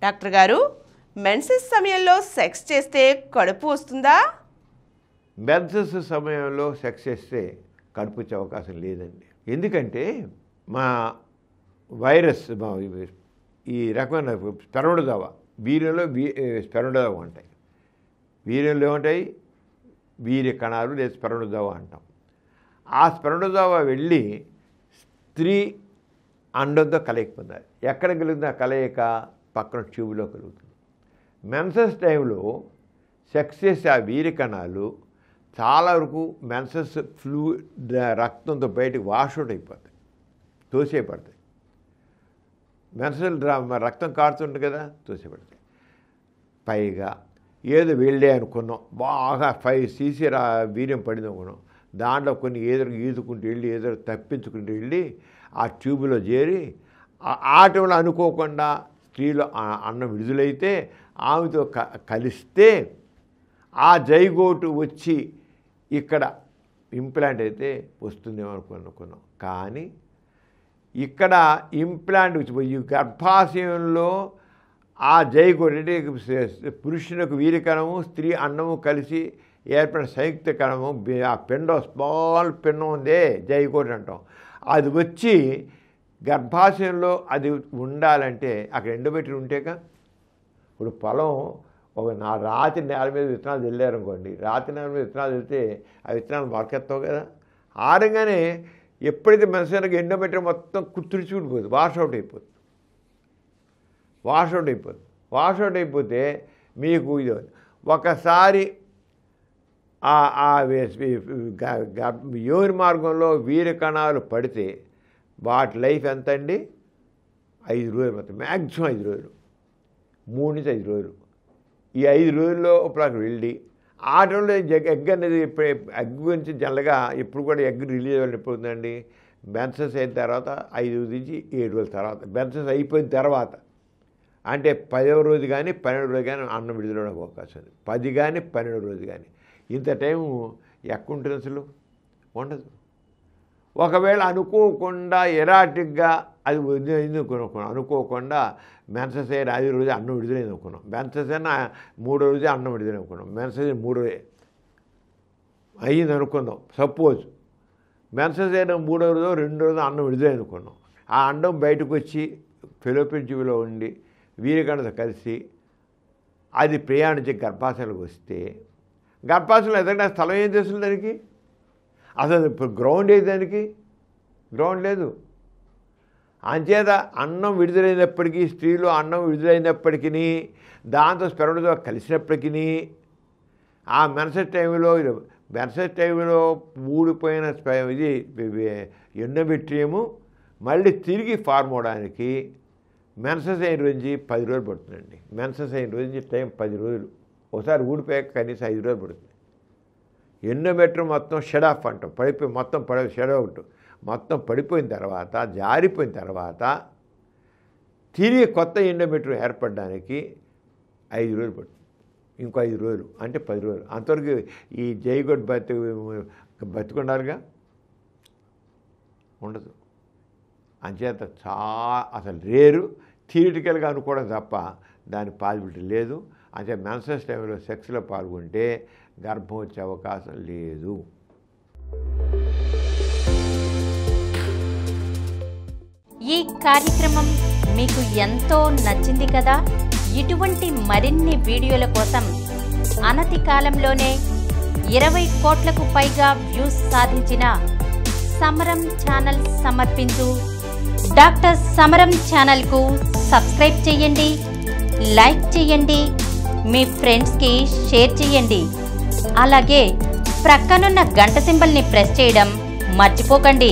Doctor గారు, menses సమయంలో sex చేస్తే కడుపు వస్తుందా? మెన్సెస్ సమయంలో సెక్స్ చేస్తే కడుపు వచ్చే అవకాశం లేదండి. ఎందుకంటే మా వైరస్ ఈ రకమైన స్పెర్మోడోజోవా వీర్యంలో స్పెర్మోడోజోవా ఉంటాయి. వీర్యంలో ఏముంటాయి? వీర్య కణాలు లేదా స్పెర్మోడోజోవా అంటాం. ఆ స్పెర్మోడోజోవా వెళ్ళి స్త్రీ అండంతో కలయిక పొందాలి. ఎక్కడ కలుగుతుంది ఆ కలయిక? పక్కన ట్యూబ్లో కలుగుతుంది. మెన్సెస్ టైంలో సెక్స్ చేసే ఆ వీర్య కణాలు చాలా వరకు మెన్సెస్ రక్తంతో బయటకు వాష్అవుట్ అయిపోతాయి, తోసేయబడతాయి. మెన్సెస్ రక్తం కారుతుంటుంది కదా, తోసేయబడతాయి. పైగా ఏదో వెళ్ళే అనుకున్నాం, బాగా 5 cc వీర్యం పడింది అనుకున్నాం, దాంట్లో కొన్ని ఏదో ఈదుకుంటూ వెళ్ళి ఏదో తప్పించుకుంటూ వెళ్ళి ఆ ట్యూబ్లో చేరి ఆ టైంలో అనుకోకుండా స్త్రీలో అన్నం విడుదలైతే ఆమెతో కలిస్తే ఆ జైగోటు వచ్చి ఇక్కడ ఇంప్లాంట్ అయితే వస్తుందేమో అనుకున్నాం. కానీ ఇక్కడ ఇంప్లాంట్ వచ్చి గర్భాశయంలో ఆ జైగోటు అంటే పురుషునికి వీరికణము స్త్రీ అన్నము కలిసి ఏర్పడిన సంయుక్త కణము, ఆ పిండం స్మాల్ పిండం ఉందే జైగోటు అంటాం, అది వచ్చి గర్భాశయంలో అది ఉండాలంటే అక్కడ ఎండబెట్టి ఉంటేగా. ఇప్పుడు పొలం రాతి నేల మీద విత్తనాలు చల్లారనుకోండి, రాతి నేల మీద విత్తనాలు చల్లితే ఆ విత్తనాలు మొలకెత్తావు కదా. ఆరంగానే ఎప్పుడైతే మనసుకి ఎండబెట్టిన మొత్తం తుడిచిపెట్టిపోతుంది, వాష్అవుట్ అయిపోతుంది. వాష్అవుట్ అయిపోతే మీకు ఇది ఒకసారి యోని మార్గంలో వీర్య కణాలు పడితే వాటి లైఫ్ ఎంత అండి? 5 రోజులు, మొత్తం మ్యాక్సిమం 5 రోజులు, 3 నుంచి 5 రోజులు. ఈ 5 రోజుల్లో ఇప్పుడు అక్కడ వెళ్ళి ఆ టైంలో ఎగ్ అనేది ఎగ్ గురించి జనరల్గా ఇప్పుడు కూడా ఎగ్ రిలీజ్ అవ్వాలి ఎప్పుడు ఉందండి? మెన్సెస్ అయిన తర్వాత 5 నుంచి 7 రోజుల తర్వాత, మెన్సెస్ అయిపోయిన తర్వాత అంటే 10వ రోజు కానీ 12వ రోజు కానీ అన్నం విడుదల అవకాశం ఉంది. 10 కానీ 12వ రోజు కానీ ఇంత టైము ఎక్కువ అసలు ఉండదు. ఒకవేళ అనుకోకుండా ఎరాటిక్గా అది అనుకోకుండా మెన్సెస్ అయిన 5వ రోజు అన్నం విడుదలైంది అనుకున్నాం, మెన్సెస్ అయిన 3వ రోజే అన్నం విడుదల అనుకున్నాం, మెన్సెస్ 3వ అయ్యింది అనుకుందాం. సపోజ్ మెన్సెస్ అయిన 3వ రోజు 2వ రోజు అన్నం విడుదల అనుకున్నాం. ఆ అండం బయటకు వచ్చి ఫెలోపియన్ ట్యూబ్లో ఉండి వీర్యకణతో కలిసి అది ప్రయాణించి గర్భాశయంలోకి వస్తే గర్భాశయంలో ఎదగడా స్థలం ఏం చేస్తుంది దానికి? అసలు ఇప్పుడు గ్రౌండ్ ఏది దానికి? గ్రౌండ్ లేదు. అంచేత అన్నం విడుదలైనప్పటికీ, స్త్రీలో అన్నం విడుదలైనప్పటికీ, దాంతో స్పెర్మోడోజోవా కలిసినప్పటికీ ఆ మెన్సెస్ టైంలో ఊడిపోయిన ఇది ఎండోమెట్రియం మళ్ళీ తిరిగి ఫార్మ్ అవడానికి మెన్సెస్ అయిన రోజు నుంచి 10 రోజులు పడుతుందండి. మెన్సెస్ అయిన రోజు నుంచి టైం 10 రోజులు, ఒకసారి ఊడిపోయాక కనీసం 5 రోజులు పడుతుంది. ఎండోమెట్రియం మొత్తం షెడ్ ఆఫ్ అంటాం, షెడ్ అవుట్ మొత్తం పడిపోయిన తర్వాత, జారిపోయిన తర్వాత తిరిగి కొత్త ఎండోమెట్రియం ఏర్పడడానికి 5 రోజులు పడుతుంది. ఇంకో 5 రోజులు అంటే 10 రోజులు. అంతవరకు ఈ జైగోట్ బతుకుండాలిగా, ఉండదు. అంచేత అసలు రేరు, థియరిటికల్గా అనుకోవడం తప్ప దాని పాసిబిలిటీ లేదు. అంటే మెన్సెస్ టైంలో సెక్స్లో పాల్గొంటే గర్భం వచ్చే అవకాశం లేదు. ఈ కార్యక్రమం మీకు ఎంతో నచ్చింది కదా. ఇటువంటి మరిన్ని వీడియోల కోసం అనతి కాలంలోనే 20 కోట్లకు పైగా వ్యూస్ సాధించిన సమరం ఛానల్ సమర్పించు డాక్టర్ సమరం ఛానల్కు సబ్స్క్రైబ్ చేయండి, లైక్ చేయండి, మీ ఫ్రెండ్స్కి షేర్ చేయండి. అలాగే ప్రక్కనున్న గంట సింబల్ని ప్రెస్ చేయడం మర్చిపోకండి.